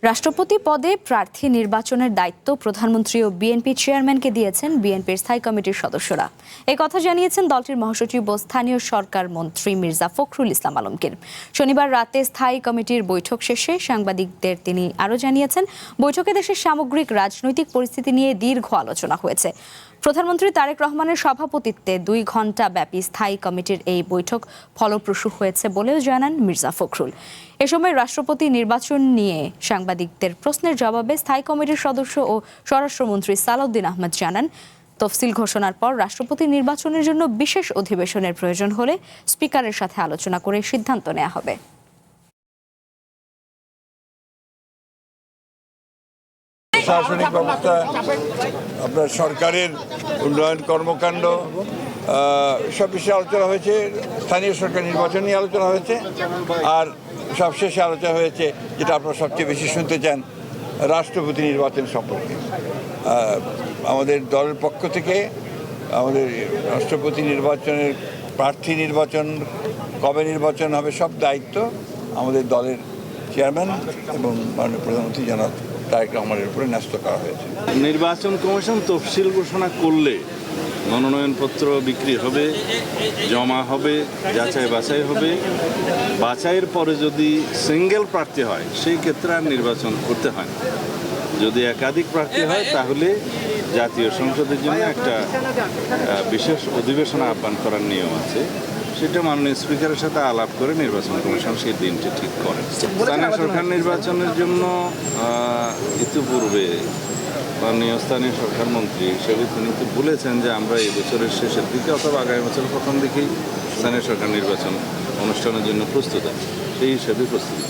রাষ্ট্রপতি পদে প্রার্থী নির্বাচনের দায়িত্ব প্রধানমন্ত্রী ও বিএনপি চেয়ারম্যানকে দিয়েছেন বিএনপির স্থায়ী কমিটির সদস্যরা। এই কথা জানিয়েছেন দলটির মহাসচিব ও স্থানীয় সরকার মন্ত্রী মির্জা ফখরুল ইসলাম আলমগীর। শনিবার রাতে স্থায়ী কমিটির বৈঠক শেষে সাংবাদিকদের তিনি আরও জানিয়েছেন, বৈঠকে দেশের সামগ্রিক রাজনৈতিক পরিস্থিতি নিয়ে দীর্ঘ আলোচনা হয়েছে। প্রধানমন্ত্রী তারেক রহমানের সভাপতিত্বে 2 ঘণ্টা ব্যাপী স্থায়ী কমিটির এই বৈঠক ফলপ্রসূ হয়েছে বলেও জানান মির্জা ফখরুল। এ সময় রাষ্ট্রপতি নির্বাচন নিয়ে সাংবাদিকদের প্রশ্নের জবাবে স্থায়ী কমিটির সদস্য ও স্বরাষ্ট্রমন্ত্রী সালাউদ্দিন আহমেদ জানান, তফসিল ঘোষণার পর রাষ্ট্রপতি নির্বাচনের জন্য বিশেষ অধিবেশনের প্রয়োজন হলে স্পিকারের সাথে আলোচনা করে সিদ্ধান্ত নেওয়া হবে। প্রশাসনিক ব্যবস্থা, আপনার সরকারের উন্নয়ন কর্মকাণ্ড, সব বিষয়ে আলোচনা হয়েছে। স্থানীয় সরকার নির্বাচন নিয়ে আলোচনা হয়েছে, আর সবশেষে আলোচনা হয়েছে যেটা আপনারা সবচেয়ে বেশি শুনতে চান, রাষ্ট্রপতি নির্বাচন সম্পর্কে। আমাদের দলের পক্ষ থেকে আমাদের রাষ্ট্রপতি নির্বাচনের প্রার্থী নির্বাচন, কবে নির্বাচন হবে, সব দায়িত্ব আমাদের দলের চেয়ারম্যান এবং মাননীয় প্রধানমন্ত্রী জনাব তারেক রহমানের উপরে ন্যস্ত করা হয়েছে। নির্বাচন কমিশন তফসিল ঘোষণা করলে মনোনয়নপত্র বিক্রি হবে, জমা হবে, যাচাই বাছাই হবে। বাছাইয়ের পরে যদি সিঙ্গেল প্রার্থী হয় সেই ক্ষেত্রে আর নির্বাচন করতে হয় না। যদি একাধিক প্রার্থী হয় তাহলে জাতীয় সংসদের জন্য একটা বিশেষ অধিবেশন আহ্বান করার নিয়ম আছে। সেটা মাননীয় স্পিকারের সাথে আলাপ করে নির্বাচন কমিশন সেই দিনটি ঠিক করে। স্থানীয় সরকার নির্বাচনের জন্য ইতিপূর্বে মাননীয় স্থানীয় সরকার মন্ত্রী হিসেবে তিনি তো বলেছেন যে আমরা এই বছরের শেষের দিকে অথবা আগামী বছরের প্রথম দিকেই স্থানীয় সরকার নির্বাচন অনুষ্ঠানের জন্য প্রস্তুত আছি। সেই হিসেবে প্রস্তুতি